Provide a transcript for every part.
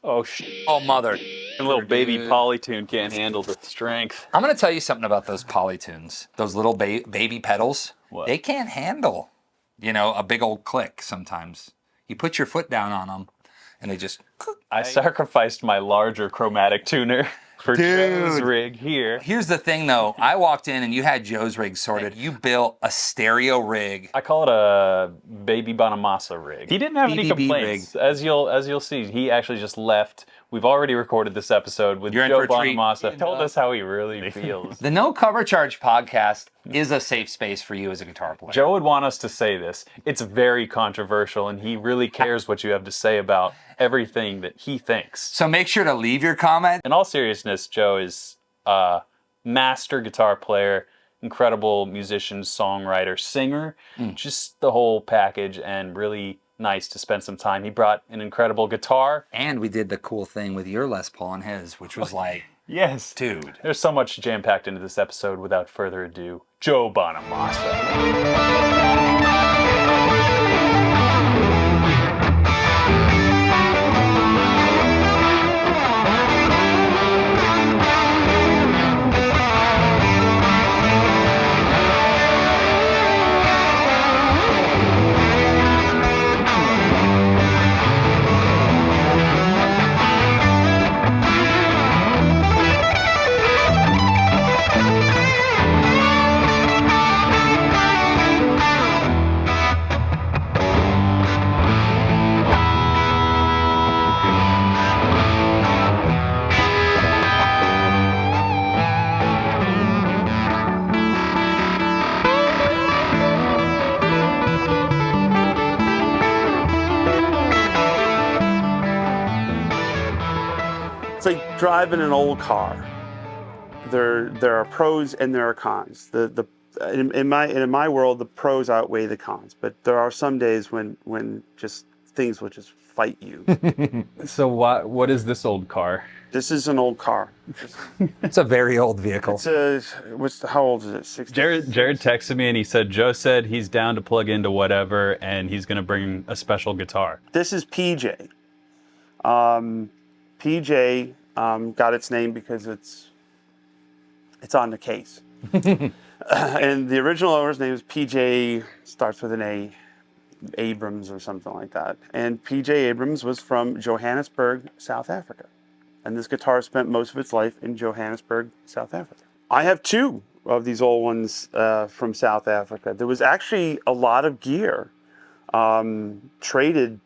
Oh, mother. A little baby polytune can't handle the strength. I'm going to tell you something about those polytunes. Those little baby pedals. What? They can't handle, a big old click sometimes. You put your foot down on them, and they just... I sacrificed my larger chromatic tuner for Joe's rig here. Here's the thing, though. I walked in, and you had Joe's rig sorted. You built a stereo rig. I call it a baby Bonamassa rig. He didn't have any BBB complaints. As you'll see, he actually just left. We've already recorded this episode with Joe Bonamassa. Told us how he really feels. The No Cover Charge podcast is a safe space for you as a guitar player. Joe would want us to say this. It's very controversial, and he really cares what you have to say about everything that he thinks. So make sure to leave your comment. In all seriousness, Joe is a master guitar player, incredible musician, songwriter, singer, just the whole package, and really nice to spend some time. He brought an incredible guitar. And we did the cool thing with your Les Paul and his, which was like, yes, dude. There's so much jam-packed into this episode. Without further ado, Joe Bonamassa. It's like driving an old car. There are pros and there are cons. In my world, the pros outweigh the cons. But there are some days when just things will just fight you. So what is this old car? This is an old car. It's a very old vehicle. How old is it? 60? Jared texted me and he said Joe said he's down to plug into whatever and he's gonna bring a special guitar. This is PJ. PJ got its name because it's on the case. And the original owner's name is PJ, starts with an A, Abrams or something like that. And PJ Abrams was from Johannesburg, South Africa. And this guitar spent most of its life in Johannesburg, South Africa. I have two of these old ones from South Africa. There was actually a lot of gear traded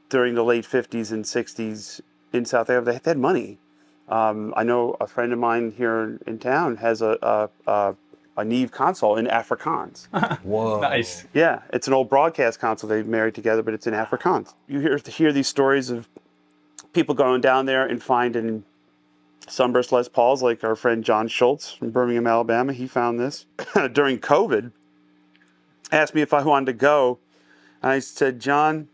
during the late 50s and 60s in South Africa. They had money. I know a friend of mine here in town has a Neve console in Afrikaans. Whoa. Nice. Yeah, it's an old broadcast console they married together, but it's in Afrikaans. You hear these stories of people going down there and finding sunburst Les Pauls, like our friend John Schultz from Birmingham, Alabama. He found this during COVID. Asked me if I wanted to go. And I said, John,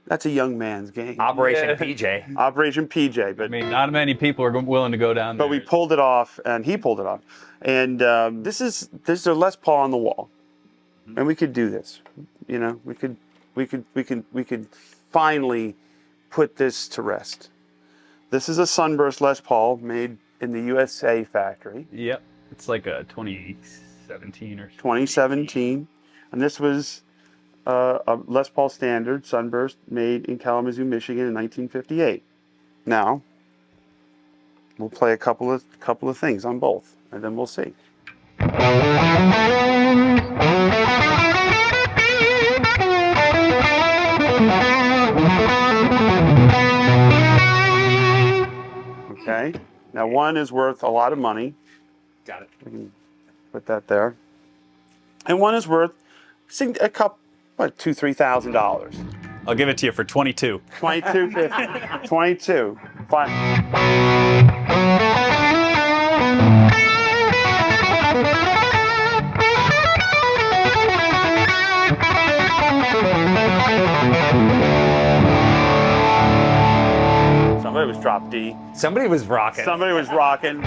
that's a young man's game. Operation PJ. Operation PJ. But I mean, not many people are willing to go down there. But we pulled it off, and he pulled it off. And this is a Les Paul on the wall, and we could do this. We could finally put this to rest. This is a Sunburst Les Paul made in the USA factory. Yep, it's like a 2017 or 2017, and this was a Les Paul standard Sunburst made in Kalamazoo, Michigan in 1958. Now, we'll play a couple of things on both, and then we'll see. Okay. Now, one is worth a lot of money. Got it. We can put that there. And one is worth a couple, $2,000-$3,000. I'll give it to you for 22. 22.50. 22. Fine. Somebody was drop D. Somebody was rocking. Somebody was rocking.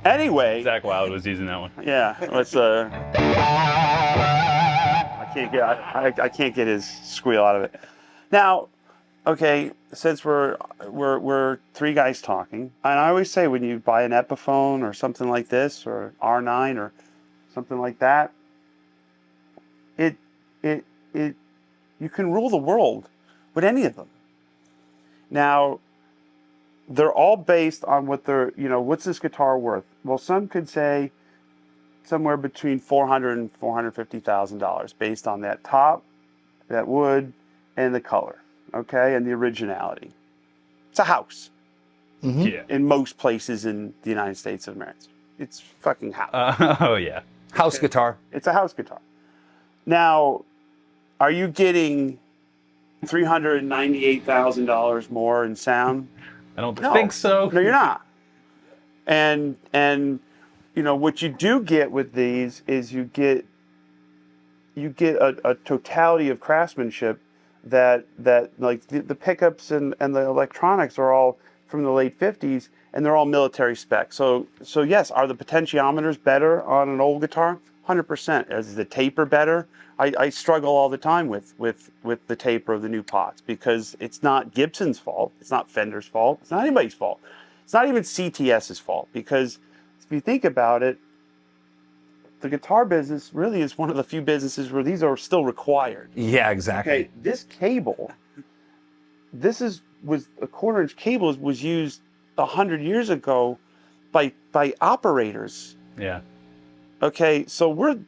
Anyway. Zach Wild was using that one. Yeah, let's I I can't get his squeal out of it. Now, okay, since we're three guys talking, and I always say when you buy an Epiphone or something like this, or R9 or something like that, it you can rule the world with any of them. Now, they're all based on what they're, what's this guitar worth? Well, some could say somewhere between $400,000 and $450,000 based on that top, that wood, and the color, okay, and the originality. It's a house. Mm-hmm. Yeah. In most places in the United States of America. It's fucking house. Oh, yeah. House guitar. It's a house guitar. Now, are you getting $398,000 more in sound? I don't No. think so. No, you're not. And what you do get with these is you get a totality of craftsmanship that like the pickups and the electronics are all from the late 50s, and they're all military spec. So yes, are the potentiometers better on an old guitar? 100%. Is the taper better? I struggle all the time with the taper of the new pots because it's not Gibson's fault. It's not Fender's fault. It's not anybody's fault. It's not even CTS's fault, because if you think about it, the guitar business really is one of the few businesses where these are still required. Yeah, exactly. Okay, this cable, was a 1/4-inch cable was used 100 years ago by operators. Yeah. Okay, so we're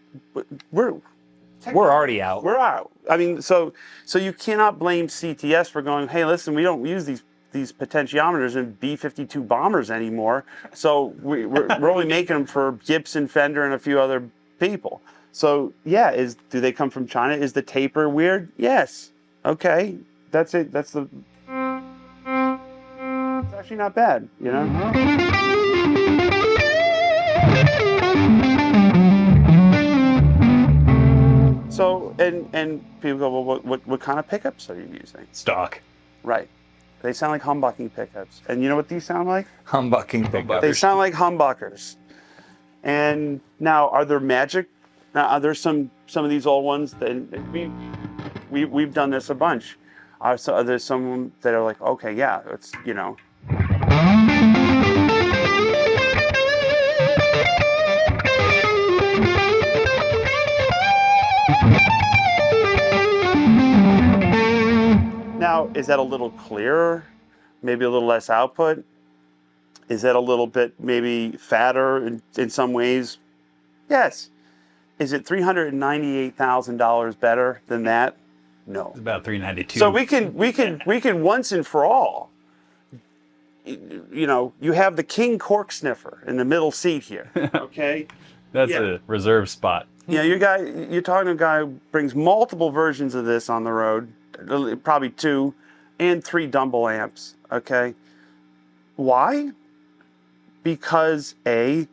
already out. We're out. I mean, so you cannot blame CTS for going, hey, listen, we don't use these potentiometers in B-52 bombers anymore. So we're only making them for Gibson, Fender, and a few other people. So yeah, do they come from China? Is the taper weird? Yes. Okay, that's it. It's actually not bad, So, and people go, well, what kind of pickups are you using? Stock. Right. They sound like humbucking pickups. And you know what these sound like? Humbucking pickup. They sound like humbuckers. And now, are there magic? Now, are there some of these old ones that we've done this a bunch? So are there some that are like, okay, yeah, it's, Now, is that a little clearer? Maybe a little less output? Is that a little bit maybe fatter in some ways? Yes. Is it $398,000 better than that? No. It's about 392. So we can once and for all, you have the king cork sniffer in the middle seat here. Okay. That's a reserve spot. Yeah, you're talking to a guy who brings multiple versions of this on the road, probably 2 and 3 Dumble amps, okay? Why? Because if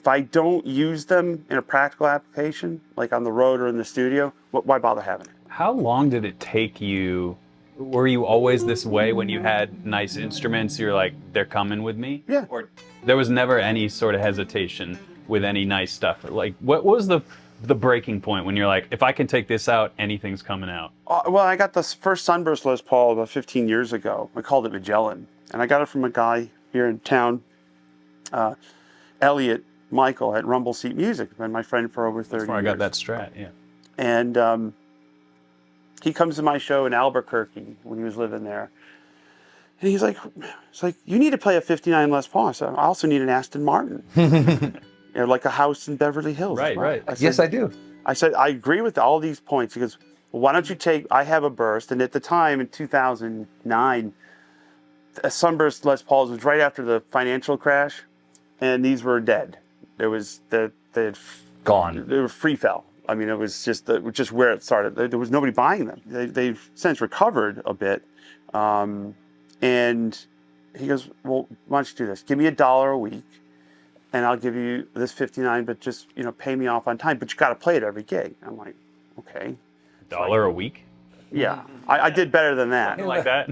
I don't use them in a practical application, like on the road or in the studio, why bother having it? How long did it take you? Were you always this way when you had nice instruments? You're like, they're coming with me? Yeah. Or there was never any sort of hesitation with any nice stuff? Like, what was the breaking point when you're like, if I can take this out, anything's coming out? Well, I got the first Sunburst Les Paul about 15 years ago. I called it Magellan. And I got it from a guy here in town, Elliot Michael at Rumble Seat Music, been my friend for over 30 years. That's where I got that Strat, yeah. And he comes to my show in Albuquerque when he was living there. And he's like, you need to play a 59 Les Paul. I said, I also need an Aston Martin. Like a house in Beverly Hills. Right, right. Yes, I do. I said, I agree with all these points. He goes, well, why don't you I have a Burst. And at the time, in 2009, a Sunburst Les Pauls was right after the financial crash. And these were dead. They had Gone. They were free fell. I mean, it was just where it started. There was nobody buying them. They've since recovered a bit. And he goes, well, why don't you do this? Give me $1 a week, and I'll give you this 59, but just, pay me off on time. But you got to play it every gig. I'm like, okay. $1 a week? Yeah. I did better than that. Something like that.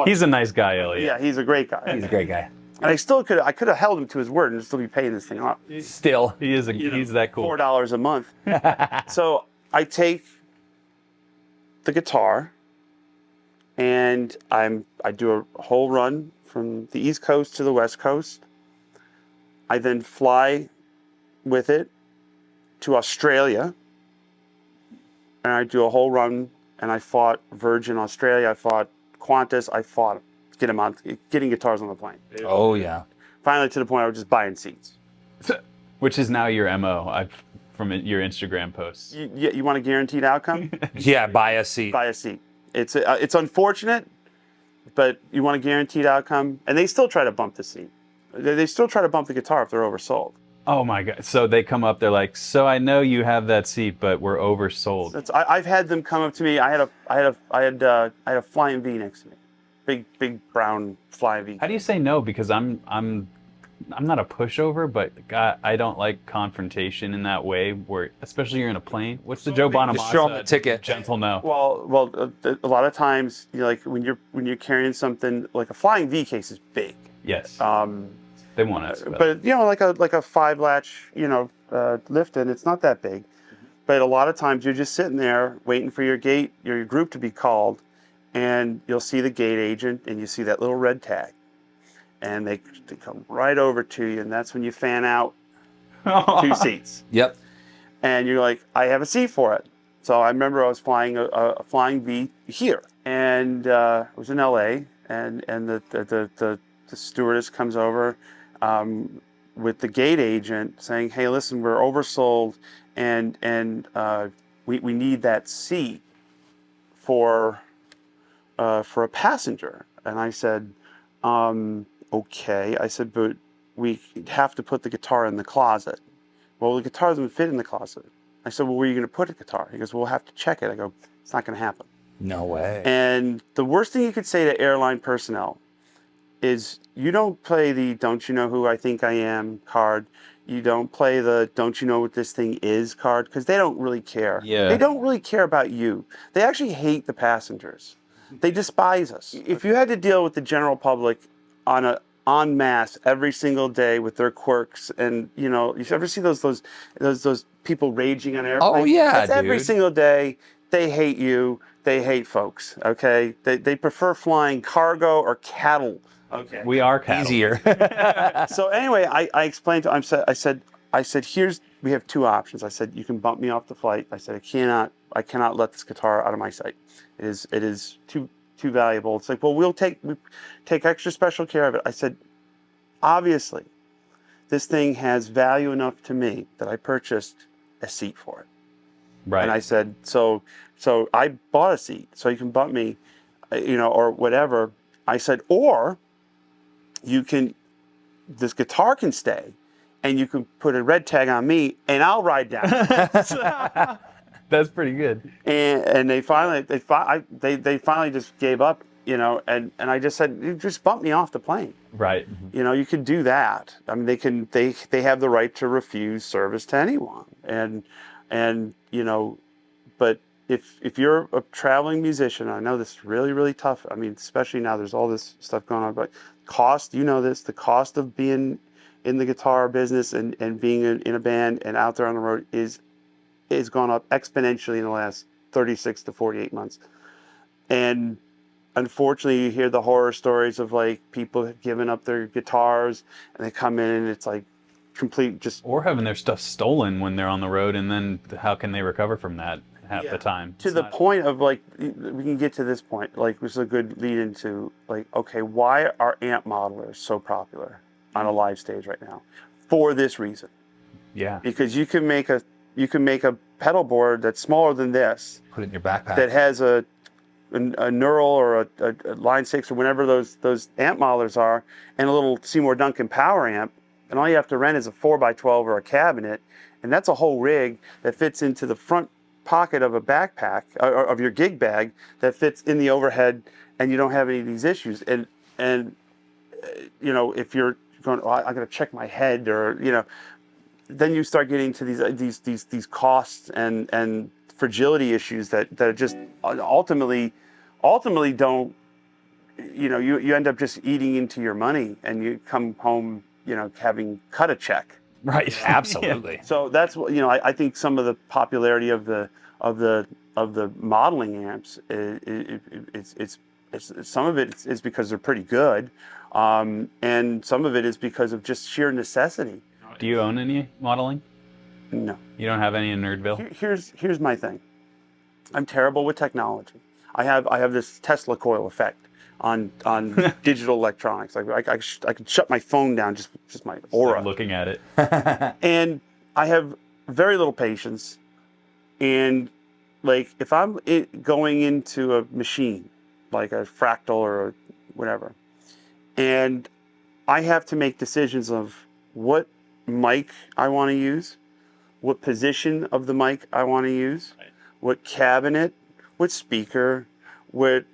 He's a nice guy, Elliot. Yeah, he's a great guy. He's a great guy. And I could have held him to his word and still be paying this thing off. Still. He's that cool. $4 a month. So I take the guitar and I do a whole run from the East Coast to the West Coast. I then fly with it to Australia, and I do a whole run, and I fought Virgin Australia, I fought Qantas, I fought getting guitars on the plane. Oh, yeah. Finally to the point I was just buying seats. Which is now your MO from your Instagram posts. You want a guaranteed outcome? Yeah, buy a seat. Buy a seat. It's unfortunate, but you want a guaranteed outcome, and they still try to bump the seat. They still try to bump the guitar if they're oversold. Oh my God! So they come up, they're like, "So I know you have that seat, but we're oversold." I've had them come up to me. I had a Flying V next to me, big brown Flying V. How do you say no? Because I'm not a pushover, but God, I don't like confrontation in that way. Where especially you're in a plane. What's the Joe Bonamassa? Just show them the ticket. Gentle no. Well, a lot of times, like when you're carrying something like a Flying V case is big. Yes. They want us. But like a 5-latch, lift in, it's not that big. But a lot of times you're just sitting there waiting for your group to be called, and you'll see the gate agent and you see that little red tag. And they come right over to you, and that's when you fan out 2 seats. Yep. And you're like, I have a seat for it. So I remember I was flying a Flying V here, and it was in LA, and the stewardess comes over with the gate agent saying, "Hey, listen, we're oversold, and we need that seat for a passenger." And I said, "Okay." I said, "But we have to put the guitar in the closet." "Well, the guitar doesn't fit in the closet." I said, "Well, where are you going to put a guitar?" He goes, "We'll have to check it." I go, "It's not going to happen." No way. And the worst thing you could say to airline personnel is you don't play the "don't you know who I think I am" card. You don't play the "don't you know what this thing is" card, because they don't really care. Yeah. They don't really care about you. They actually hate the passengers. They despise us. If you had to deal with the general public en masse every single day with their quirks, and you ever see those people raging on airplanes? Oh, yeah, That's every dude. single day. They hate you. They hate folks. Okay. They prefer flying cargo or cattle. Okay. We are cattle. Easier. So anyway, I explained to him. I said, we have 2 options. I said, you can bump me off the flight. I said, I cannot let this guitar out of my sight. It is too valuable. It's like, well, we take extra special care of it. I said, obviously, this thing has value enough to me that I purchased a seat for it. Right. And I said, so I bought a seat, so you can bump me, or whatever. I said, or this guitar can stay, and you can put a red tag on me, and I'll ride down. That's pretty good. And they finally just gave up, and I just said, "You just bump me off the plane." Right. You can do that. I mean, they have the right to refuse service to anyone, and but if you're a traveling musician, I know this is really, really tough. I mean, especially now there's all this stuff going on, but cost, the cost of being in the guitar business and being in a band and out there on the road is gone up exponentially in the last 36 to 48 months. And unfortunately, you hear the horror stories of like people giving up their guitars, and they come in and it's like complete just... Or having their stuff stolen when they're on the road, and then how can they recover from that half the time? To the point of like, we can get to this point, like this is a good lead into like, okay, why are amp modelers so popular on a live stage right now? For this reason. Yeah. Because you can make a pedal board that's smaller than this. Put it in your backpack. That has a neural or a line 6 or whatever those amp modelers are, and a little Seymour Duncan power amp, and all you have to rent is a 4x12 or a cabinet, and that's a whole rig that fits into the front pocket of a backpack of your gig bag that fits in the overhead, and you don't have any of these issues. And if you're going, oh, I got to check my head, or then you start getting to these costs and fragility issues that just ultimately don't you end up just eating into your money, and you come home, having cut a check. Right. Absolutely. So that's what I think some of the popularity of the modeling amps it's some of it is because they're pretty good, and some of it is because of just sheer necessity. Do you own any modeling? No. You don't have any in Nerdville? Here's my thing. I'm terrible with technology. I have this Tesla coil effect on digital electronics. Like I can shut my phone down, just my aura. Like looking at it. And I have very little patience. And like if I'm going into a machine, like a fractal or a whatever, and I have to make decisions of what mic I want to use, what position of the mic I want to use, what cabinet, what speaker, what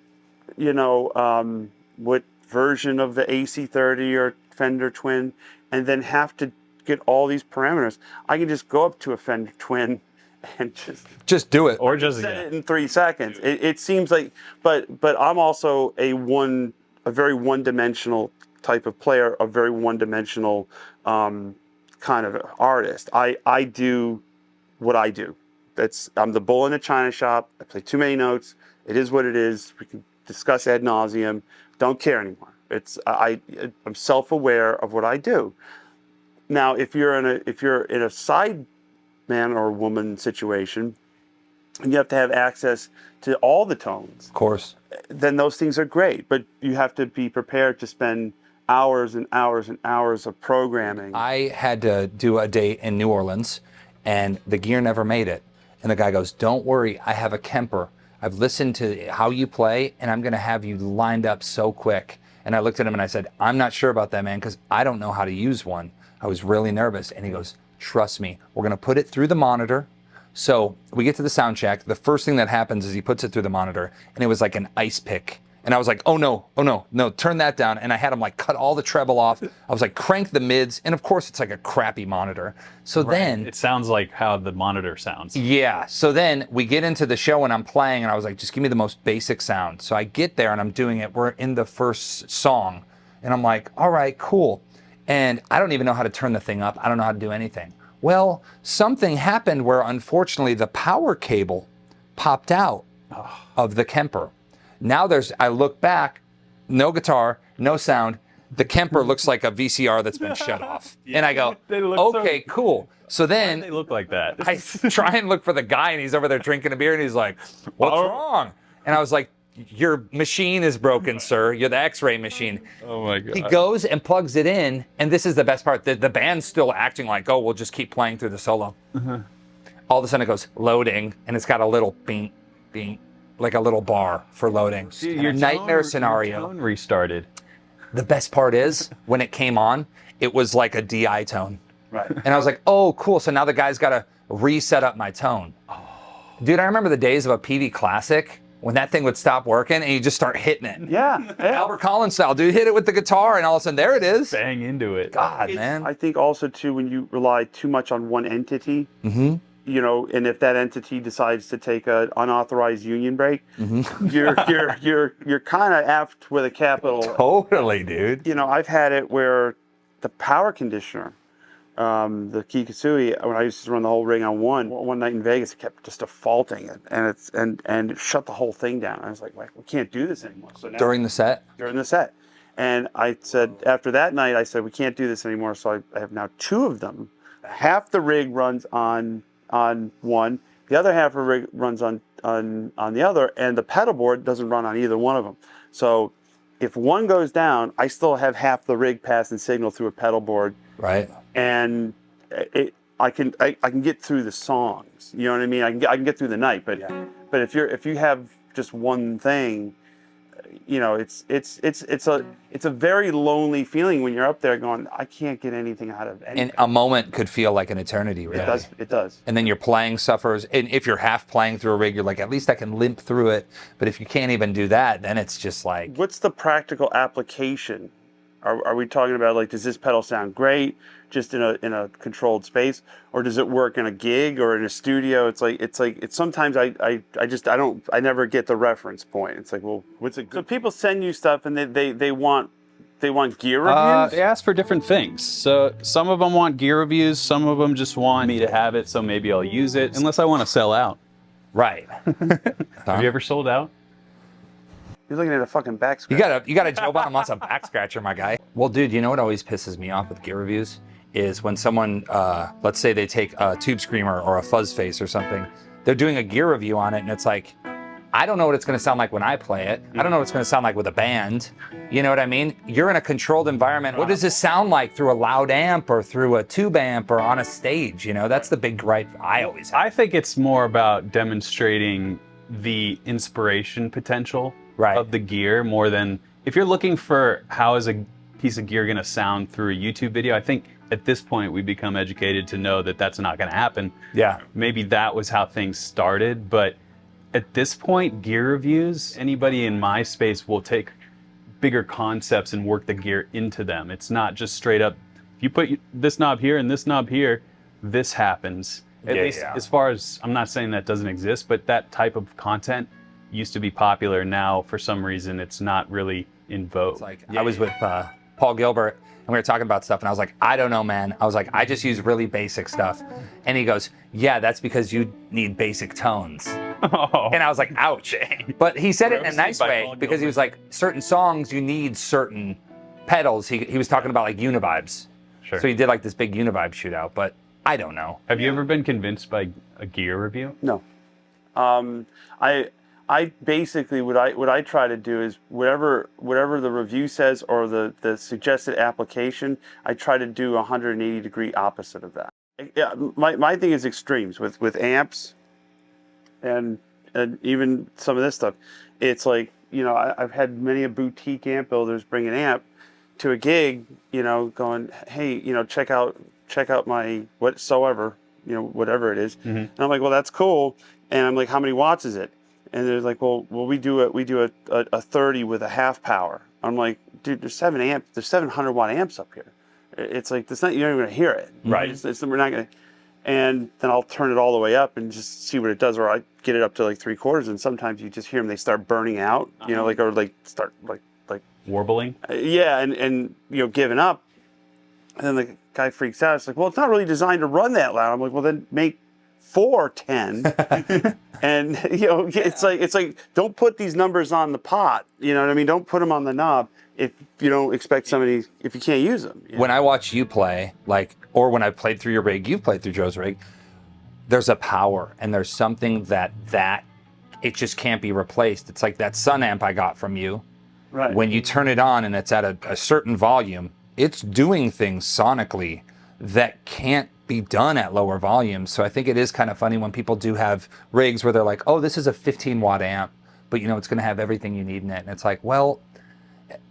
what version of the AC30 or Fender Twin, and then have to get all these parameters. I can just go up to a Fender Twin and just do it, or just set it in 3 seconds. It seems like, but I'm also a very one-dimensional type of player, a very one-dimensional kind of artist. I do what I do. I'm the bull in a china shop. I play too many notes. It is what it is. We can discuss ad nauseum. Don't care anymore. I'm self-aware of what I do. Now, if you're in a side man or woman situation, and you have to have access to all the tones, of course, then those things are great. But you have to be prepared to spend hours and hours and hours of programming. I had to do a date in New Orleans, and the gear never made it. And the guy goes, "Don't worry, I have a Kemper. I've listened to how you play, and I'm going to have you lined up so quick." And I looked at him and I said, "I'm not sure about that, man, because I don't know how to use one." I was really nervous. And he goes, "Trust me, we're going to put it through the monitor." So we get to the sound check. The first thing that happens is he puts it through the monitor, and it was like an ice pick. And I was like, oh no, turn that down. And I had him like cut all the treble off. I was like, crank the mids. And of course, it's like a crappy monitor. So then it sounds like how the monitor sounds. Yeah. So then we get into the show and I'm playing, and I was like, just give me the most basic sound. So I get there and I'm doing it. We're in the first song, and I'm like, all right, cool. And I don't even know how to turn the thing up. I don't know how to do anything. Well, something happened where unfortunately the power cable popped out of the Kemper. Now I look back, no guitar, no sound. The Kemper looks like a VCR that's been shut off. And I go, okay, cool. So then they look like that. I try and look for the guy, and he's over there drinking a beer, and he's like, what's wrong? And I was like, your machine is broken, sir. You're the X-ray machine. Oh my God. He goes and plugs it in, and this is the best part. The band's still acting like, oh, we'll just keep playing through the solo. All of a sudden it goes, loading, and it's got a little bing, bing, like a little bar for loading. Your nightmare scenario. Your tone restarted. The best part is, when it came on, it was like a DI tone. Right. And I was like, oh, cool. So now the guy's got to reset up my tone. Dude, I remember the days of a PV Classic when that thing would stop working and you just start hitting it. Yeah. Albert Collins style, dude. Hit it with the guitar, and all of a sudden, there it is. Bang into it. God, man. I think also, too, when you rely too much on one entity, and if that entity decides to take an unauthorized union break, you're kind of effed with a capital. Totally, dude. I've had it where the power conditioner, the Kikasui, when I used to run the whole rig on one night in Vegas, it kept just defaulting it, and it shut the whole thing down. I was like, we can't do this anymore. So now, During the set? During the set. And I said, after that night, I said, we can't do this anymore. So I have now two of them. Half the rig runs on one, the other half of the rig runs on the other, and the pedal board doesn't run on either one of them. So if one goes down, I still have half the rig passing signal through a pedal board. Right. And I can get through the songs. You know what I mean? I can get through the night, but if you have just one thing, it's a very lonely feeling when you're up there going, I can't get anything out of anything. And a moment could feel like an eternity, really. It does. And then your playing suffers. And if you're half playing through a rig, you're like, at least I can limp through it. But if you can't even do that, then it's just like... What's the practical application Are we talking about like, does this pedal sound great just in a controlled space, or does it work in a gig or in a studio? It's sometimes I never get the reference point. It's like, well, what's it good? So people send you stuff and they want gear reviews. They ask for different things. So some of them want gear reviews, some of them just want me to have it, so maybe I'll use it, unless I want to sell out. Right. Have you ever sold out? You're looking at a fucking back scratcher. You got a Joe Bonamassa back scratcher, my guy. Well, dude, you know what always pisses me off with gear reviews is when someone, let's say they take a tube screamer or a fuzz face or something, they're doing a gear review on it, and it's like, I don't know what it's going to sound like when I play it. I don't know what it's going to sound like with a band. You know what I mean? You're in a controlled environment. What does this sound like through a loud amp or through a tube amp or on a stage? You know, that's the big gripe I always have. I think it's more about demonstrating the inspiration potential of the gear more than if you're looking for how is a piece of gear going to sound through a YouTube video. I think at this point we become educated to know that that's not going to happen. Yeah. Maybe that was how things started, but at this point, gear reviews, anybody in my space will take bigger concepts and work the gear into them. It's not just straight up, if you put this knob here and this knob here, this happens. At least as far as, I'm not saying that doesn't exist, but that type of content used to be popular. Now, for some reason, it's not really in vogue. It's like, I was with Paul Gilbert, and we were talking about stuff, and I was like, I don't know, man. I was like, I just use really basic stuff. And he goes, yeah, that's because you need basic tones. And I was like, ouch. But he said it in a nice way because he was like, certain songs, you need certain pedals. He was talking about like univibes. Sure. So he did like this big univibe shootout, but I don't know. Have you ever been convinced by a gear review? No. I basically, what I try to do is whatever the review says or the suggested application, I try to do 180-degree opposite of that. Yeah, my thing is extremes with amps and even some of this stuff. It's like, you know, I've had many a boutique amp builders bring an amp to a gig, you know, going, hey, you know, check out my whatsoever, you know, whatever it is. Mm-hmm. And I'm like, well, that's cool. And I'm like, how many watts is it? And they're like, well, we do a 30 with a half power. I'm like, dude, there's 700 watt amps up here. It's like, you're not even gonna hear it. Right. We're not gonna. And then I'll turn it all the way up and just see what it does, or I get it up to like 3/4, and sometimes you just hear them, they start burning out, you know, like, or like start like warbling. Yeah, and you know, giving up. And then the guy freaks out. It's like, well, it's not really designed to run that loud. I'm like, well, then make 410. And you know, it's like don't put these numbers on the pot. You know what I mean? Don't put them on the knob if you don't expect somebody, if you can't use them. You know? When I watch you play, like, or when I've played through your rig, you've played through Joe's rig, there's a power and there's something that it just can't be replaced. It's like that Sun amp I got from you. Right. When you turn it on and it's at a certain volume, it's doing things sonically that can't be done at lower volumes. So I think it is kind of funny when people do have rigs where they're like, oh, this is a 15 watt amp, but you know, it's going to have everything you need in it. And it's like, well,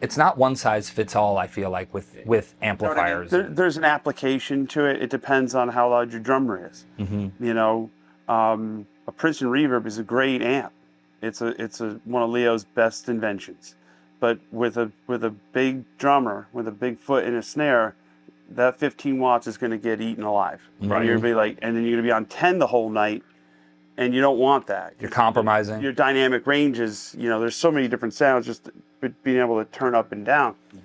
it's not one size fits all, I feel like, with amplifiers. There's an application to it. It depends on how loud your drummer is. Mm-hmm. You know, a Princeton Reverb is a great amp. It's one of Leo's best inventions. But with a big drummer, with a big foot and a snare, that 15 watts is going to get eaten alive. Right. You're gonna be like, and then you're going to be on 10 the whole night, and you don't want that. You're compromising. Your dynamic ranges, you know, there's so many different sounds, just being able to turn up and down. Mm-hmm.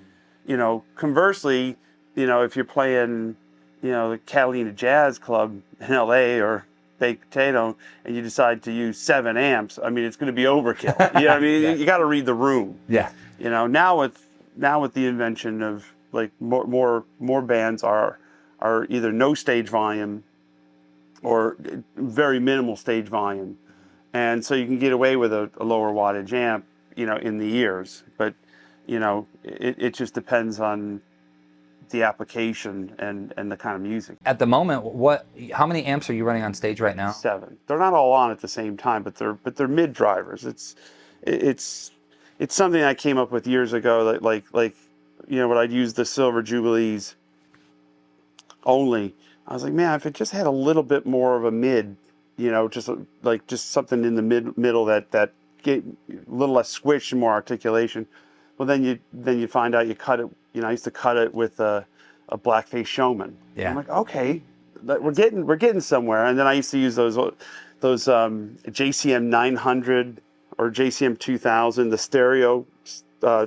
You know, conversely, you know, if you're playing, you know, the Catalina Jazz Club in LA or Baked Potato, and you decide to use 7 amps, I mean, it's going to be overkill. You know what I mean? Yeah. You got to read the room. Yeah. You know, now with the invention of like more bands are either no stage volume or very minimal stage volume, and so you can get away with a lower wattage amp, you know, in the ears. But you know, it just depends on the application and the kind of music. At the moment, how many amps are you running on stage right now? 7. They're not all on at the same time, but they're mid drivers. It's something I came up with years ago. Like you know, when I'd use the Silver Jubilees only, I was like, man, if it just had a little bit more of a mid, you know, just something in the middle that get a little less squish and more articulation. Well, then you find out you cut it. You know, I used to cut it with a blackface showman. Yeah. I'm like, okay, we're getting somewhere. And then I used to use those JCM 900 or JCM 2000, the stereo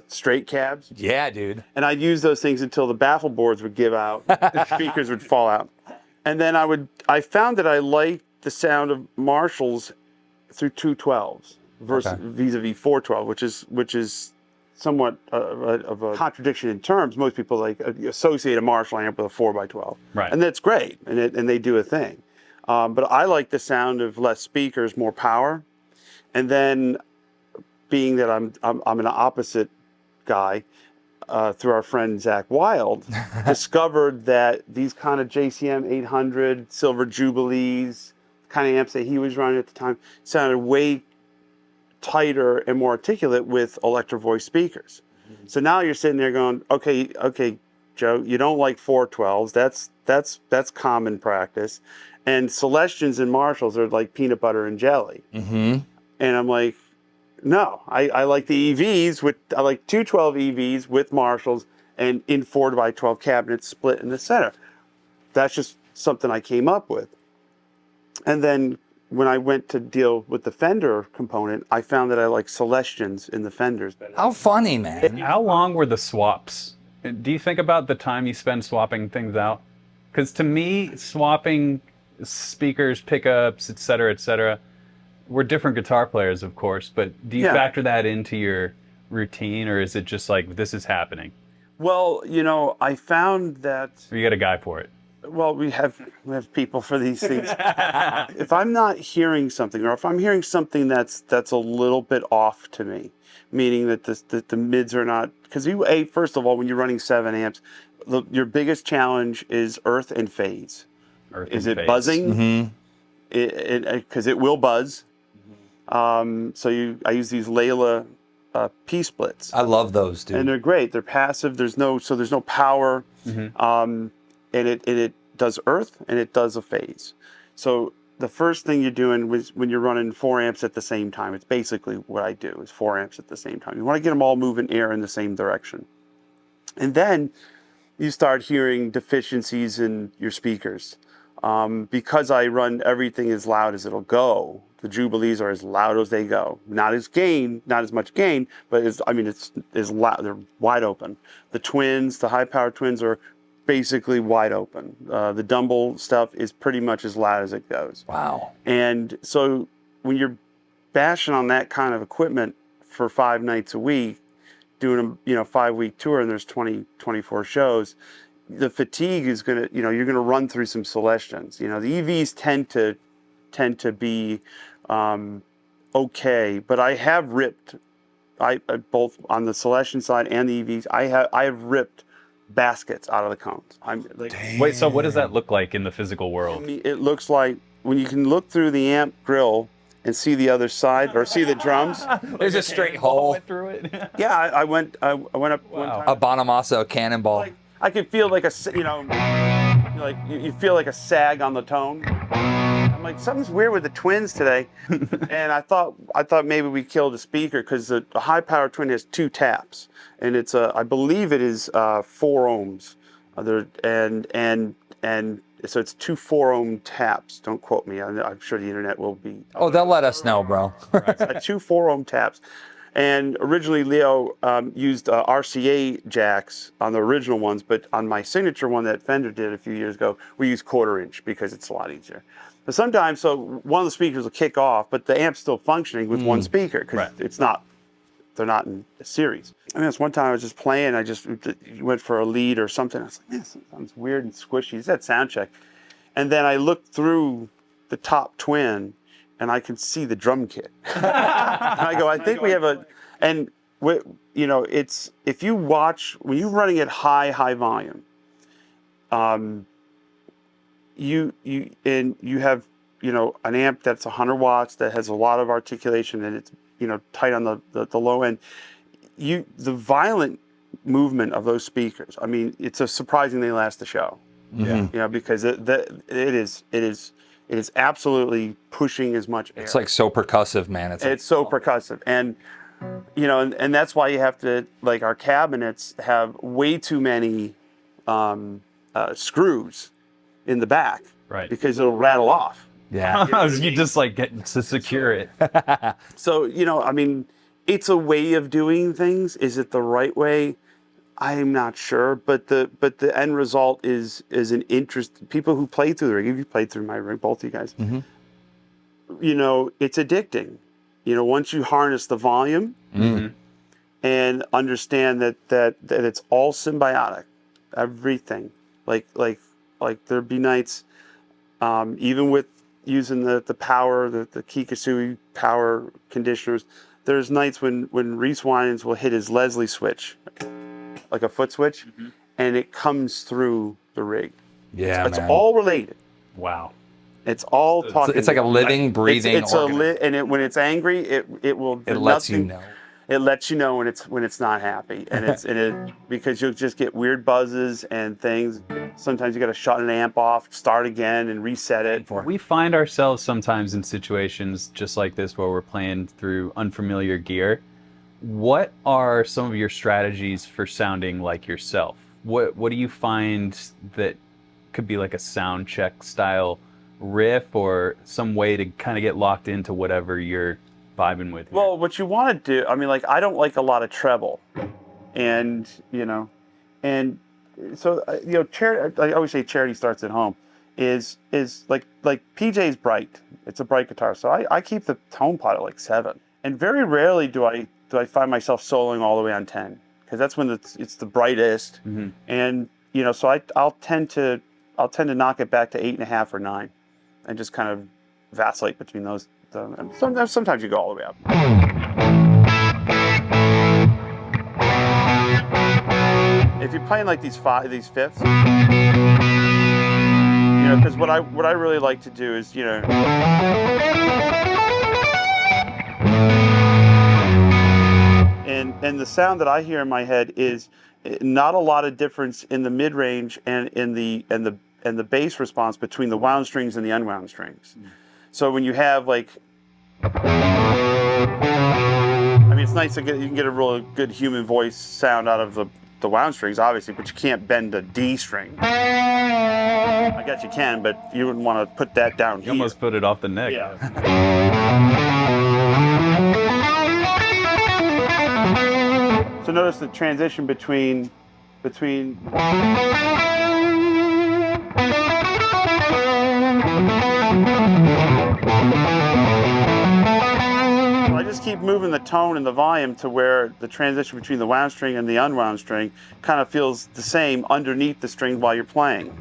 straight cabs. Yeah, dude. And I'd use those things until the baffle boards would give out, the speakers would fall out. And then I found that I liked the sound of Marshalls through 212s vis-a-vis 412, which is somewhat of a contradiction in terms. Most people associate a Marshall amp with a 4x12, right? And that's great, and they do a thing. But I like the sound of less speakers, more power, and then being that I'm an opposite guy. Through our friend Zach Wild, discovered that these kind of JCM 800, Silver Jubilees, kind of amps that he was running at the time, sounded way tighter and more articulate with Electro Voice speakers. Mm-hmm. So now you're sitting there going, okay, Joe, you don't like 412s. That's common practice. And Celestians and Marshalls are like peanut butter and jelly. Mm-hmm. And I'm like, no, I like the EVs I like 212 EVs with Marshalls and in 4x12 cabinets split in the center. That's just something I came up with. And then when I went to deal with the Fender component, I found that I like Celestians in the Fenders better. How funny, man. How long were the swaps? Do you think about the time you spend swapping things out? Because to me, swapping speakers, pickups, et cetera, we're different guitar players, of course, but do you factor that into your routine, or is it just like, this is happening? Well, I found that... Or you got a guy for it? Well, we have people for these things. If I'm not hearing something, or if I'm hearing something that's a little bit off to me, meaning that the mids are not... Because first of all, when you're running 7 amps, your biggest challenge is earth and phase. Is it buzzing? Mm-hmm. Because it will buzz. So I use these Layla P splits. I love those, dude. And they're great. They're passive. There's no power. Mm-hmm. And it does earth and it does a phase. So the first thing you're doing when you're running 4 amps at the same time, it's basically what I do is 4 amps at the same time. You want to get them all moving air in the same direction. And then you start hearing deficiencies in your speakers. Because I run everything as loud as it'll go. The Jubilees are as loud as they go. Not as much gain, but it's loud. They're wide open. The twins, the high-powered twins, are basically wide open. The Dumble stuff is pretty much as loud as it goes. Wow. And so when you're bashing on that kind of equipment for 5 nights a week, doing a 5-week tour, and there's 24 shows, the fatigue is gonna, you're gonna run through some Celestians. The EVs tend to be okay, but I have ripped. I both on the Celestion side and the EVs. I have ripped baskets out of the cones. Wait, so what does that look like in the physical world? It looks like when you can look through the amp grill and see the other side or see the drums. There's a straight hole. Went through it. Yeah, I went up one time. A Bonamassa cannonball. I could feel like you feel like a sag on the tone. I'm like, something's weird with the twins today. And I thought maybe we killed a speaker because the high power twin has 2 taps, and it's I believe it is 4 ohms. And so it's 2 4-ohm taps. Don't quote me. I'm sure the internet will be. Oh, they'll let us know, bro. 2 4-ohm taps. And originally Leo used RCA jacks on the original ones, but on my signature one that Fender did a few years ago, we use 1/4 inch because it's a lot easier. But sometimes, one of the speakers will kick off, but the amp's still functioning with one speaker because they're not in a series. I mean, this one time I was just playing, I just went for a lead or something. I was like, man, this sounds weird and squishy. It's that sound check. And then I looked through the top twin, and I can see the drum kit. And I go, I think we have it's, if you watch, when you're running at high volume, you have, an amp that's 100 watts that has a lot of articulation and it's, tight on the low end. The violent movement of those speakers, I mean, it's a surprising they last the show. Mm-hmm. Because it is absolutely pushing as much air. It's like so percussive, man. It's so percussive. And you know, and that's why you have to, like, our cabinets have way too many screws in the back, Right. because it'll rattle off. Yeah. You just like get to secure it. So, you know, I mean, it's a way of doing things. Is it the right way? I'm not sure, but the end result is an interest. People who play through the rig, if you played through my rig, both of you guys, you know, it's addicting. You know, once you harness the volume and understand that it's all symbiotic, everything. Like there'd be nights, even with using the power, the Kikasui power conditioners. There's nights when Reese Winans will hit his Leslie switch, like a foot switch, and it comes through the rig. Yeah, It's man. all related. Wow. It's all talking. It's like a living, breathing organism. When it's angry, it will. It lets you know. It lets you know when it's not happy, and because you'll just get weird buzzes and things. Sometimes you got to shut an amp off, start again, and reset it. We find ourselves sometimes in situations just like this where we're playing through unfamiliar gear. What are some of your strategies for sounding like yourself? What do you find that could be like a sound check style riff, or some way to kind of get locked into whatever you're vibing with here? Well, what you want to do, I mean, like, I don't like a lot of treble, and so you know, charity. I always say charity starts at home. Is like PJ's bright. It's a bright guitar, so I keep the tone pot at like 7, and very rarely do I find myself soloing all the way on 10, because that's when it's the brightest, and you know, so I'll tend to knock it back to 8.5 or 9, and just kind of vacillate between those. And sometimes you go all the way up. If you're playing like these fifths, you know, because what I really like to do is, you know, and the sound that I hear in my head is not a lot of difference in the mid range and in the bass response between the wound strings and the unwound strings. So when you have like, I mean, it's nice to you can get a real good human voice sound out of the wound strings, obviously, but you can't bend a D string. I guess you can, but you wouldn't want to put that down here. You almost put it off the neck. Yeah. So notice the transition between. I just keep moving the tone and the volume to where the transition between the wound string and the unwound string kind of feels the same underneath the string while you're playing.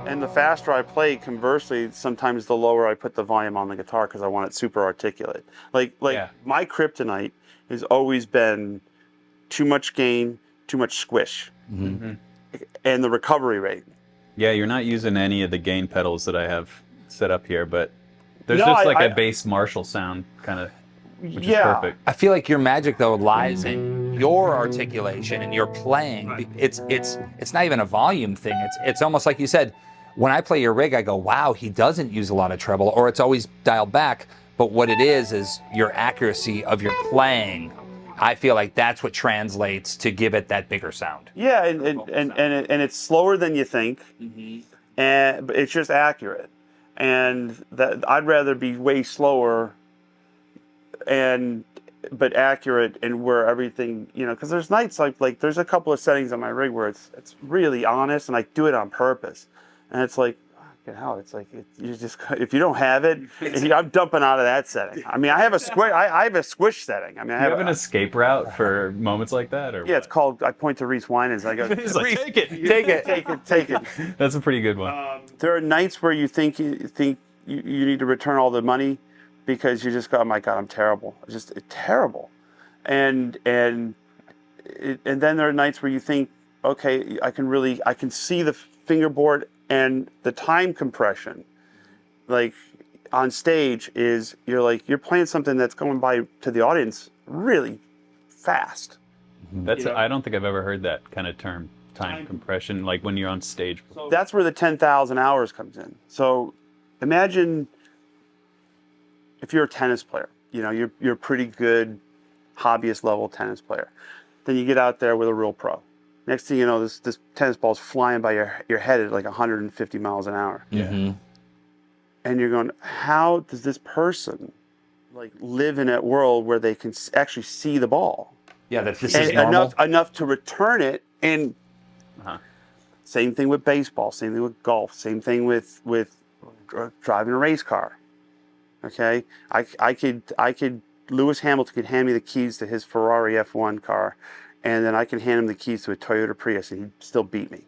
And the faster I play, conversely, sometimes the lower I put the volume on the guitar because I want it super articulate. Like my kryptonite has always been too much gain, too much squish, and the recovery rate. Yeah, you're not using any of the gain pedals that I have set up here, but there's No, just like a bass Marshall sound kind of, which is perfect. I feel like your magic though lies in your articulation and your playing. Right. It's not even a volume thing. It's almost like you said. When I play your rig, I go, wow, he doesn't use a lot of treble, or it's always dialed back. But what it is your accuracy of your playing. I feel like that's what translates to give it that bigger sound. Yeah, and it's slower than you think, but it's just accurate. And that I'd rather be way slower, but accurate, and where everything, you know, because there's nights like there's a couple of settings on my rig where it's really honest, and I do it on purpose. And it's like, fucking hell, it's like, you just, if you don't have it, I'm dumping out of that setting. I mean, I have a squish, I have a squish setting. I mean, I have an escape route for moments like that? Or yeah, what? It's called, I point to Reese Winans, I go, He's like, take it. Take it. That's a pretty good one. There are nights where you think you need to return all the money because you just go, oh my God, I'm terrible. Just terrible. And then there are nights where you think, okay, I can see the fingerboard and the time compression, like on stage, is you're playing something that's going by to the audience really fast. That's I don't think I've ever heard that kind of term. time compression, like when you're on stage. That's where the 10,000 hours comes in. So imagine if you're a tennis player, you're a pretty good hobbyist level tennis player. Then you get out there with a real pro. Next thing you know, this tennis ball's flying by your head at like 150 miles an hour. Mm-hmm. And you're going, how does this person like live in that world where they can actually see the ball? Yeah, this is And normal. enough to return it. And same thing with baseball, same thing with golf, same thing with driving a race car. Okay, I could Lewis Hamilton could hand me the keys to his Ferrari F1 car, and then I can hand him the keys to a Toyota Prius, and he'd still beat me.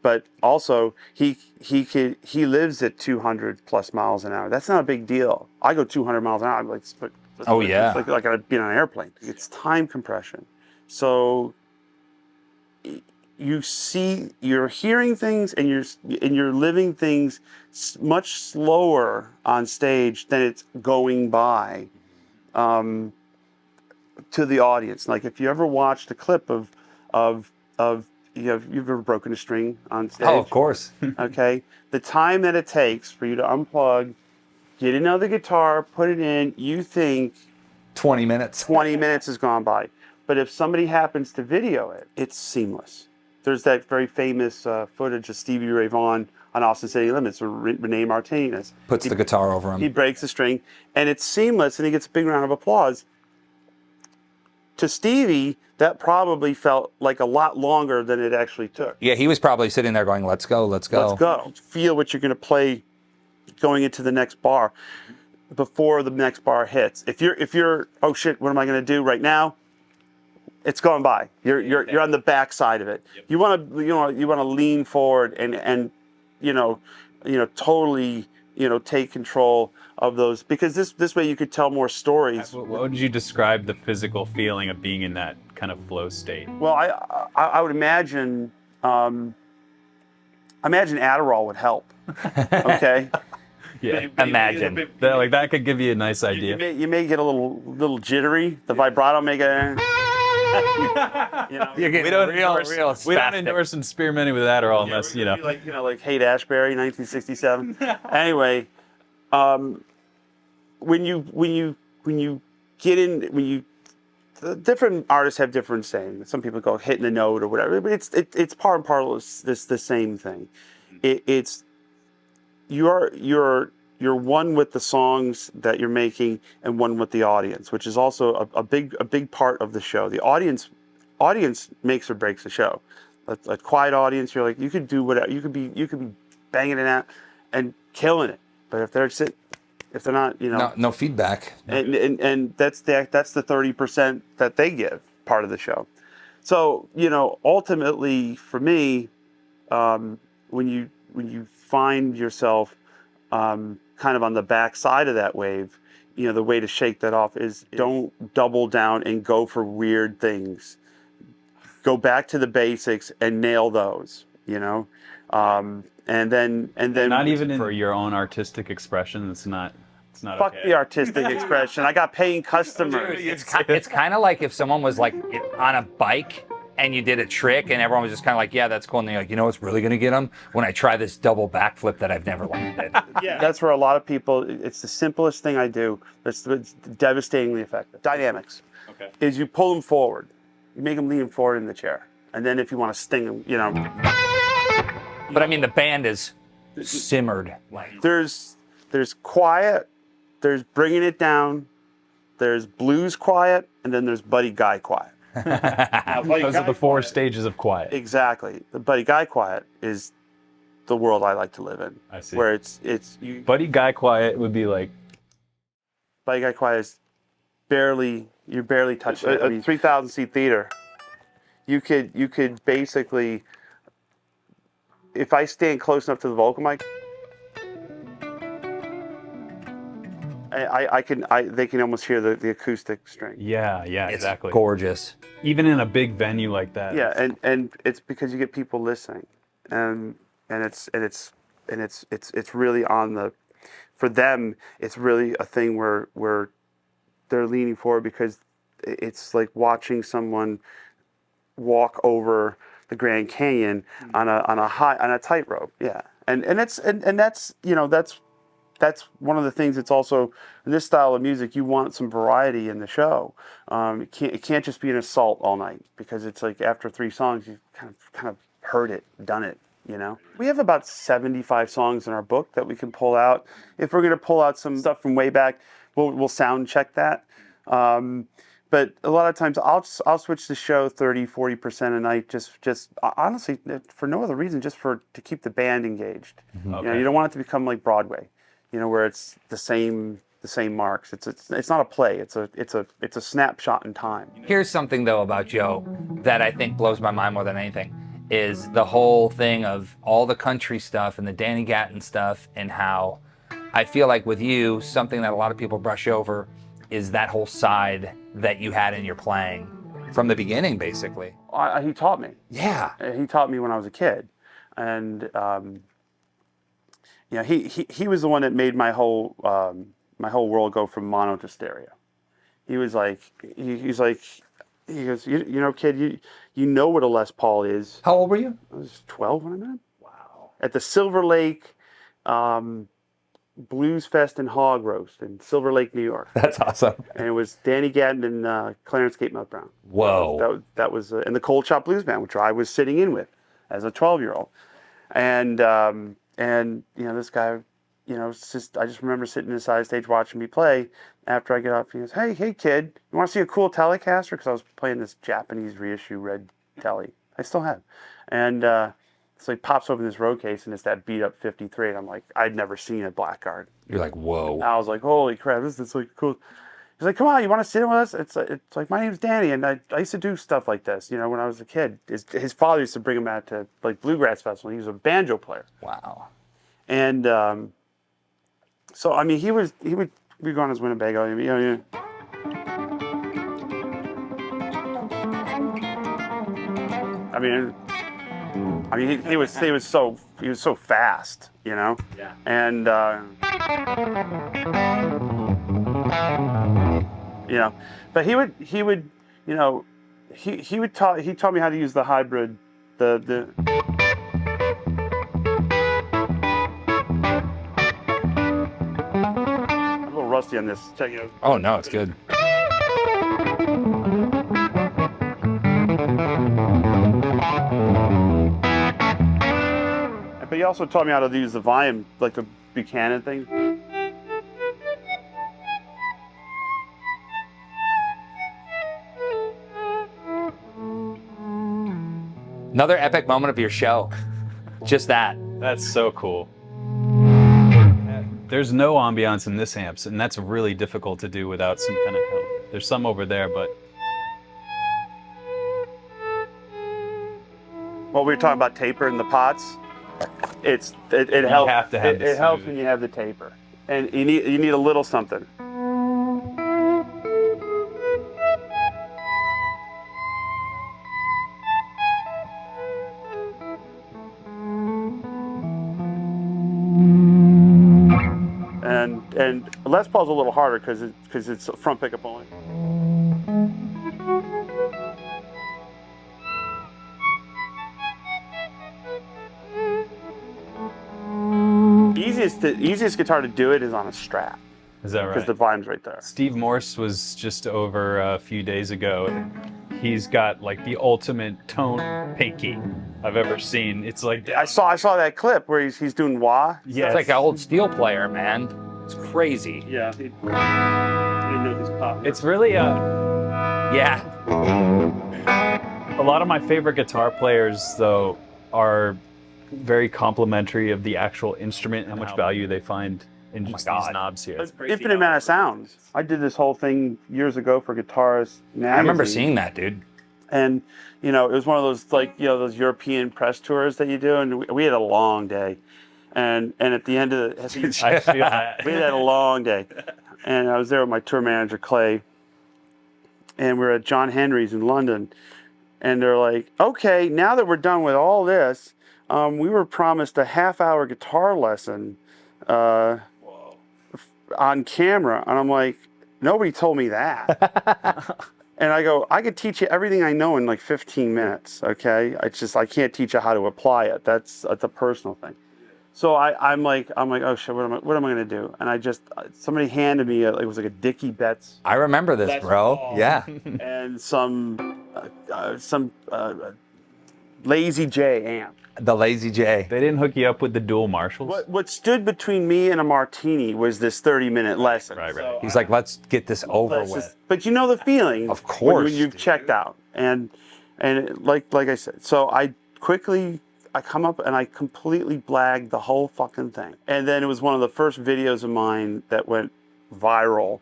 But also he lives at 200 plus miles an hour. That's not a big deal. I go 200 miles an hour. I'm like, yeah, it's like I'd be on an airplane. It's time compression. So you're hearing things and you're living things much slower on stage than it's going by to the audience. Like if you ever watched a clip of you've ever broken a string on stage? Oh, of course. Okay, the time that it takes for you to unplug, get another guitar, put it in, you think 20 minutes. 20 minutes has gone by. But if somebody happens to video it, it's seamless. There's that very famous footage of Stevie Ray Vaughan on Austin City Limits, or Renee Martinez. Puts the guitar over him. He breaks the string, and it's seamless, and he gets a big round of applause. To Stevie, that probably felt like a lot longer than it actually took. Yeah, he was probably sitting there going, let's go, let's go. Let's go. Feel what you're going to play going into the next bar before the next bar hits. If you're oh shit, what am I going to do right now? It's going by. You're on the back side of it. Yep. You want to lean forward and totally take control of those, because this way you could tell more stories. What would you describe the physical feeling of being in that kind of flow state? Well, I would imagine Adderall would help. Okay. Yeah. Imagine. That could give you a nice idea. You may get a little jittery. The vibrato may get. You're getting real spastic. We don't endorse experimenting with Adderall unless like Haight Ashbury, 1967. Anyway, when you get in, different artists have different sayings. Some people go hitting the note or whatever, but it's part and parcel of this the same thing. It's you're one with the songs that you're making and one with the audience, which is also a big part of the show. The audience makes or breaks the show. A quiet audience, you're like, you could do whatever, you could be banging it out and killing it. But if they're not, no feedback. And that's the 30% that they give part of the show. So ultimately for me, when you find yourself kind of on the back side of that wave, the way to shake that off is don't double down and go for weird things. Go back to the basics and nail those, and then not even for your own artistic expression. It's not fuck okay. The artistic expression. I got paying customers. It's kind of like if someone was like on a bike and you did a trick and everyone was just kind of like, yeah, that's cool. And they're like, what's really going to get them? When I try this double backflip that I've never landed. Yeah. That's where a lot of people, it's the simplest thing I do. It's devastatingly effective. Dynamics. Okay. Is you pull them forward. You make them lean forward in the chair. And then if you want to sting them, But I mean, the band is simmered. There's quiet, there's bringing it down, there's blues quiet, and then there's Buddy Guy quiet. Those are the four stages of quiet. Exactly. The Buddy Guy quiet is the world I like to live in. I see. Where it's you. Buddy Guy quiet would be like. Buddy Guy quiet is you're barely touching it. I mean, 3,000 seat theater. You could basically, if I stand close enough to the vocal mic, they can almost hear the acoustic string. Yeah, It's exactly. gorgeous. Even in a big venue like that. Yeah, and it's because you get people listening, and it's really for them, it's really a thing where they're leaning forward, because it's like watching someone walk over the Grand Canyon on a tightrope. Yeah, and that's one of the things that's also in this style of music. You want some variety in the show. It can't just be an assault all night, because it's like after 3 songs you kind of heard it, done it. We have about 75 songs in our book that we can pull out. If we're going to pull out some stuff from way back, we'll sound check that. But a lot of times I'll switch the show 30-40% a night, just honestly for no other reason, just to keep the band engaged. Okay. You don't want it to become like Broadway, where it's the same marks. It's not a play. It's a snapshot in time. Here's something though about Joe that I think blows my mind more than anything, is the whole thing of all the country stuff and the Danny Gatton stuff, and how I feel like with you, something that a lot of people brush over is that whole side that you had in your playing from the beginning, basically. He taught me. Yeah. He taught me when I was a kid, and he was the one that made my whole world go from mono to stereo. He was like, he goes, kid, you know what a Les Paul is. How old were you? I was 12 when I met him. Wow. At the Silver Lake Blues Fest and Hog Roast in Silver Lake, New York. That's awesome. And it was Danny Gatton and Clarence Gatemouth Brown. Whoa. That was and the Cold Shop Blues Band, which I was sitting in with as a 12-year-old. And this guy, I just remember sitting inside the stage watching me play. After I get off, he goes, hey kid, you want to see a cool Telecaster? Because I was playing this Japanese reissue red Tele. I still have. And so he pops open this road case, and it's that beat up 53. And I'm like, I'd never seen a Blackguard. You're like, whoa. And I was like, holy crap, this is like cool. He's like, come on, you want to sit in with us? It's like, my name's Danny, and I used to do stuff like this, when I was a kid. His father used to bring him out to like Bluegrass Festival. He was a banjo player. Wow. And so I mean, we'd go on his Winnebago. I mean, he was so fast, Yeah. And but he taught me how to use the hybrid, the. I'm a little rusty on this. Check it out. Oh no, it's good. But he also taught me how to use the volume, like the Buchanan thing. Another epic moment of your show. Just that. That's so cool. There's no ambiance in this amps, and that's really difficult to do without some kind of help. There's some over there, but... Well, we were talking about taper in the pots. It You helps. have to have It the helps smooth. when you have the taper, and you need a little something. And Les Paul's a little harder because it's front pickup only. Easiest guitar to do it is on a Strat. Is that right? Because the volume's right there. Steve Morse was just over a few days ago. He's got like the ultimate tone pinky I've ever seen. It's like I saw that clip where he's doing wah. yes. It's like an old steel player, man. It's crazy. Yeah. I didn't know this pop. It's really Yeah. a lot of my favorite guitar players though are very complimentary of the actual instrument and how much value they find in just these knobs here. Infinite amount of sounds. I did this whole thing years ago for Guitarist Magazine. I remember seeing that, dude. And it was one of those those European press tours that you do, and we had a long day. And at the end of I feel that. we had a long day. And I was there with my tour manager Clay, and we're at John Henry's in London, and they're like, okay, now that we're done with all this, we were promised a half-hour guitar lesson on camera. And I'm like, nobody told me that. And I go, I could teach you everything I know in like 15 minutes, okay? It's just, I can't teach you how to apply it. That's a personal thing. So I'm like, oh shit, what am I gonna do? And I just, somebody handed me, it was like a Dickie Betts. I remember this, Les bro. Paul. Yeah. And some Lazy J amp. The Lazy J. They didn't hook you up with the dual Marshalls? What stood between me and a martini was this 30-minute lesson. Right. So He's like, let's get this over with. but you know the feeling, Of course, when you've checked out, and like I said, so I come up and I completely blagged the whole fucking thing, and then it was one of the first videos of mine that went viral,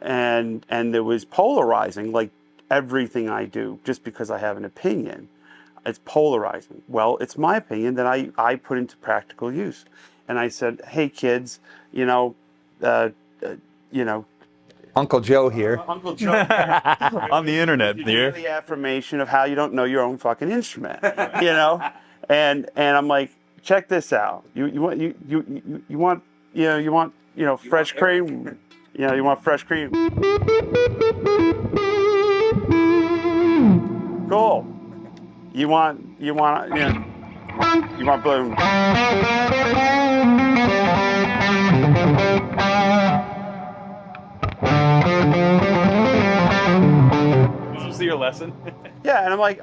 and it was polarizing, like everything I do, just because I have an opinion. It's polarizing. Well, it's my opinion that I put into practical use. And I said, hey kids, you know, Uncle Joe here. Uncle Joe On the internet, here. The affirmation of how you don't know your own fucking instrument, you know? And I'm like, check this out. You want fresh cream? You know, you want fresh cream? Cool. You want bloom. This was your lesson? Yeah, and I'm like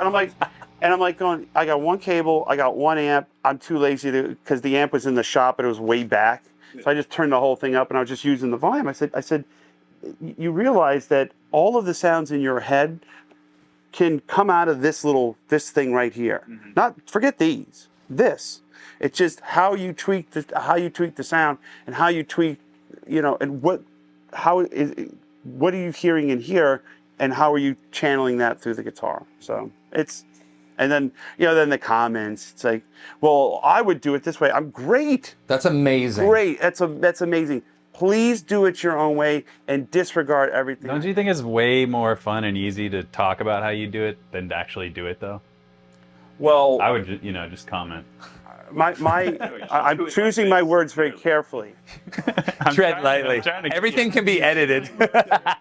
going, I got one cable, I got one amp. I'm too lazy because the amp was in the shop, but it was way back. So I just turned the whole thing up and I was just using the volume. I said, you realize that all of the sounds in your head can come out of this thing right here. Mm-hmm. Not forget these. This. It's just how you tweak the sound and how you tweak, and what are you hearing in here and how are you channeling that through the guitar? So and then then the comments. It's like, well, I would do it this way. I'm great. That's amazing. Great. That's amazing. Please do it your own way and disregard everything. Don't you think it's way more fun and easy to talk about how you do it than to actually do it, though? Well, I would, just comment. I'm choosing my words very carefully. Tread lightly. Everything can be edited.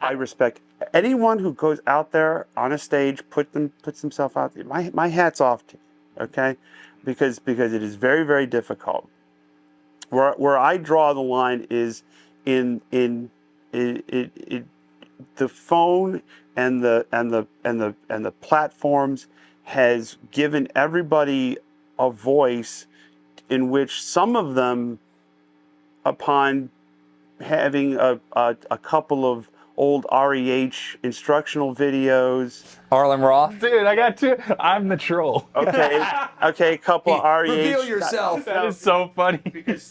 I respect anyone who goes out there on a stage, puts himself out there. My hat's off to you, okay? Because it is very, very difficult. Where I draw the line is in the phone and the platforms has given everybody a voice in which some of them, upon having a couple of old REH instructional videos. Arlen Roth. Dude, I got two. I'm the troll. Okay, a couple of REH. Reveal yourself. That is so funny. Because,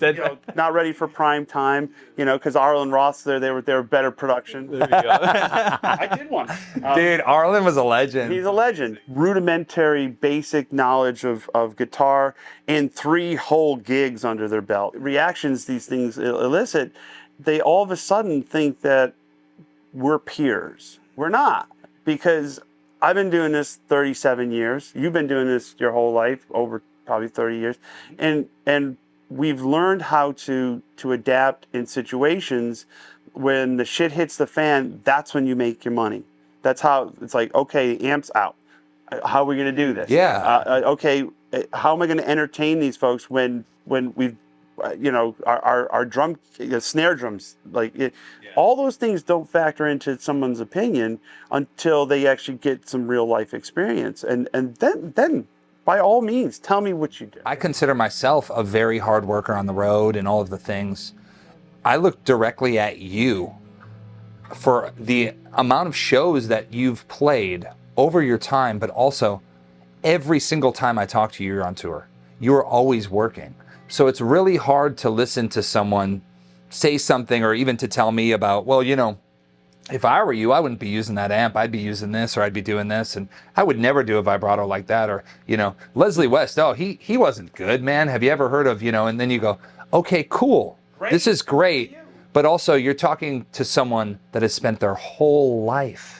not ready for prime time, because Arlen Roth's there, they were better production. There you go. I did one. Dude, Arlen was a legend. He's a legend. Rudimentary, basic knowledge of guitar and 3 whole gigs under their belt. Reactions these things elicit, they all of a sudden think that we're peers. We're not, because I've been doing this 37 years. You've been doing this your whole life, over probably 30 years. And we've learned how to adapt in situations when the shit hits the fan. That's when you make your money. That's how it's like, okay, amp's out. How are we going to do this? Yeah. Okay, how am I going to entertain these folks when we've our drum, snare drums, all those things don't factor into someone's opinion until they actually get some real life experience. And then by all means, tell me what you do. I consider myself a very hard worker on the road and all of the things. I look directly at you for the amount of shows that you've played over your time, but also every single time I talk to you, you're on tour. You're always working. So it's really hard to listen to someone say something, or even to tell me about, well, if I were you, I wouldn't be using that amp. I'd be using this, or I'd be doing this, and I would never do a vibrato like that. Or, Leslie West, oh, he wasn't good, man. Have you ever heard of, and then you go, okay, cool. Great. This is great. But also you're talking to someone that has spent their whole life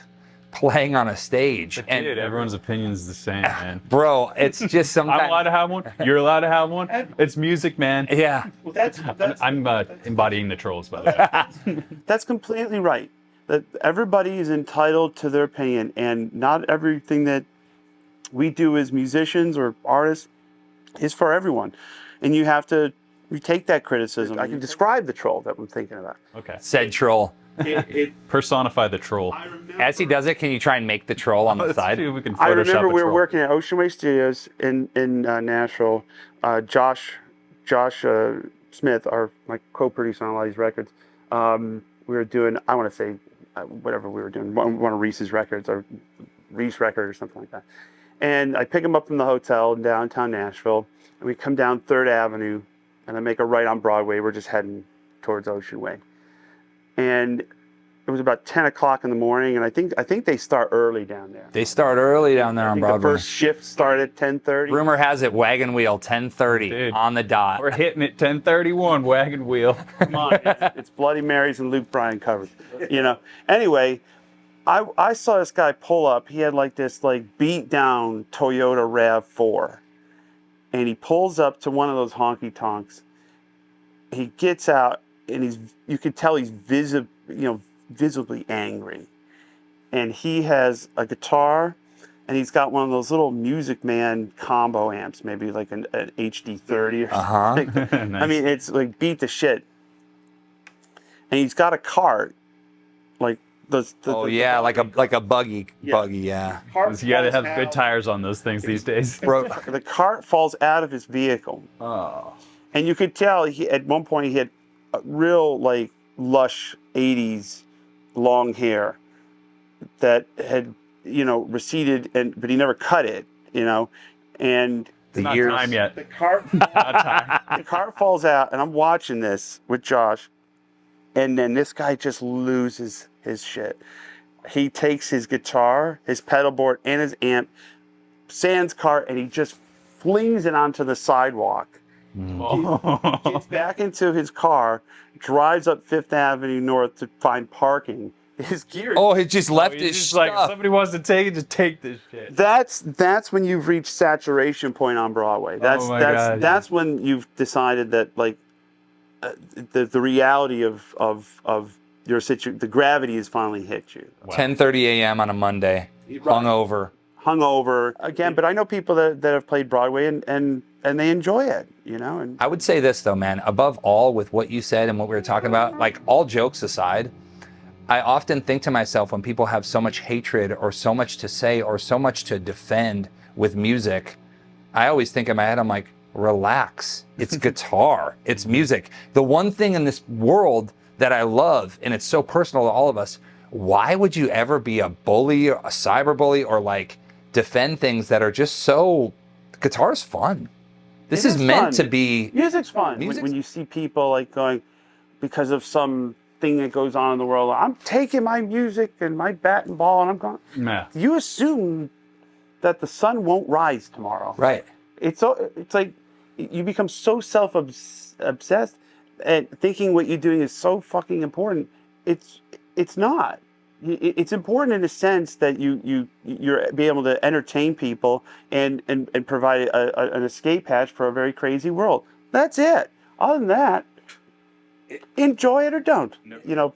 playing on a stage. But dude, everyone's opinion is the same, man. Bro, it's just sometimes... I'm allowed to have one. You're allowed to have one. It's music, man. Yeah. Well, that's I'm embodying the trolls, by the way. That's completely right. that everybody is entitled to their opinion, and not everything that we do as musicians or artists is for everyone. And you have to take that criticism. I can describe the troll that I'm thinking about. Okay. Said troll. Personify the troll. As he does it, can you try and make the troll on the Let's side? see if we can I Photoshop remember a we were troll. working at Ocean Way Studios in Nashville. Josh Smith, my co-producer on a lot of these records. We were doing, I want to say, whatever we were doing, one of Reese's records, or Reese record or something like that. And I pick him up from the hotel in downtown Nashville, and we come down 3rd Avenue, and I make a right on Broadway. We're just heading towards Ocean Way. And it was about 10 o'clock in the morning, and I think they start early down there. They start early down there on The Broadway. first shift started at 10:30. Rumor has it, wagon wheel, 10:30 Dude. on the dot. We're hitting it 10:31, wagon wheel. Come on, it's Bloody Marys and Luke Bryan covers, Anyway, I saw this guy pull up. He had this beat down Toyota RAV4, and he pulls up to one of those honky tonks. He gets out, and you could tell he's visibly angry, and he has a guitar, and he's got one of those little Music Man combo amps, maybe like an HD30 or something. Nice. I mean, it's beat to shit. And he's got a cart, like like a buggy, yeah. You gotta have good tires on those things these days. The cart falls out of his vehicle. Oh. And you could tell at one point he had a real lush 80s long hair that had receded, but he never cut it, and It's not time yet. the cart Not time. the cart falls out, and I'm watching this with Josh, and then this guy just loses his shit. He takes his guitar, his pedal board, and his amp, sans cart, and he just flings it onto the sidewalk. Gets back into his car, drives up 5th Avenue North to find parking. His gear. Oh, he just left He's his just stuff. like, somebody wants to take it, just take this shit. That's when you've reached saturation point on Broadway. God. That's when you've decided that the reality of your situation, the gravity has finally hit you. Wow. 10:30 a.m. on a Monday, hungover again. But I know people that have played Broadway and they enjoy it, And I would say this though, man, above all with what you said and what we were talking about, all jokes aside, I often think to myself when people have so much hatred or so much to say or so much to defend with music, I always think in my head, I'm like, relax. It's guitar. It's music. The one thing in this world that I love, and it's so personal to all of us, why would you ever be a bully or a cyberbully or defend things that are just so... Guitar's fun. This is meant to be... Music's fun. When you see people going, because of some thing that goes on in the world, I'm taking my music and my bat and ball and I'm going... Nah. You assume that the sun won't rise tomorrow. Right. It's like you become so self-obsessed and thinking what you're doing is so fucking important. It's not. It's important in a sense that you're be able to entertain people and provide an escape hatch for a very crazy world. That's it. Other than that, enjoy it or don't.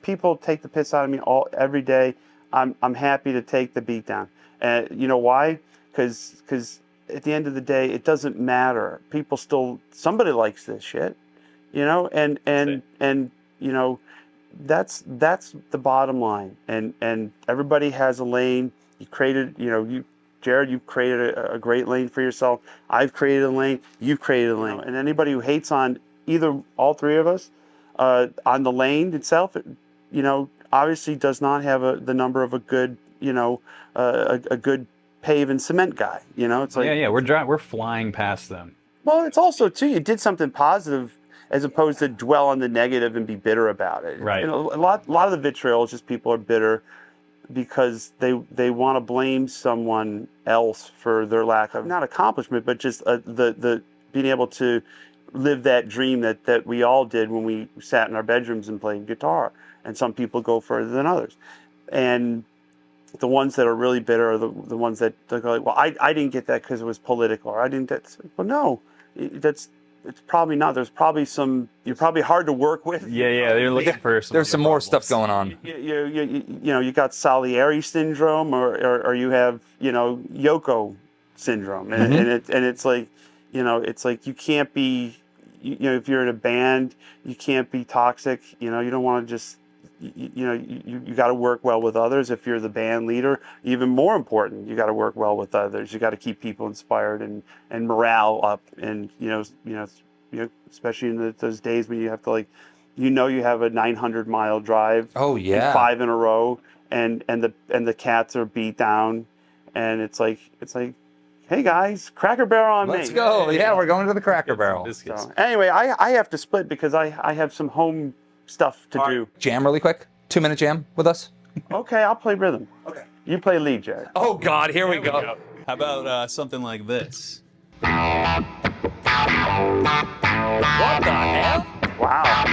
People take the piss out of me every day. I'm happy to take the beat down. And you know why? Because at the end of the day, it doesn't matter. People somebody likes this shit, and that's the bottom line. And everybody has a lane. You created, Jared, you've created a great lane for yourself. I've created a lane. You've created a lane. And anybody who hates on all three of us, on the lane itself, obviously does not have the number of a good, a good pave and cement guy. It's like, Yeah, we're flying past them. Well, it's also too, you did something positive as opposed to dwell on the negative and be bitter about it. Right. A lot of the vitriol is just people are bitter because they want to blame someone else for their lack of not accomplishment, but just the being able to live that dream that we all did when we sat in our bedrooms and played guitar. And some people go further than others. And the ones that are really bitter are the ones that go like, well, I didn't get that because it was political, or I didn't. Well, no, that's it's probably not. There's probably some. You're probably hard to work with. Yeah, they're looking for some. There's some more stuff problems. going on. You know, you got Salieri syndrome, or you have, you know, Yoko syndrome, and, it's like, you know, it's like you can't be, you know, if you're in a band, you can't be toxic. You know, you don't want to just, you know, you got to work well with others. If you're the band leader, even more important, you got to work well with others. You got to keep people inspired and morale up, and you know, especially in those days when you have to, like, you know, you have a 900-mile drive. Oh, yeah. And 5 in a row, and the cats are beat down, and it's like, hey guys, Cracker Barrel on me. Let's go. Yeah, we're going to the Cracker Barrel. Biscuits. So, anyway, I have to split because I have some home stuff to do. Jam really quick. 2-minute jam with us. Okay, I'll play rhythm. Okay. You play lead, Jared. Oh God, here we go. How about something like this? What the hell? Wow.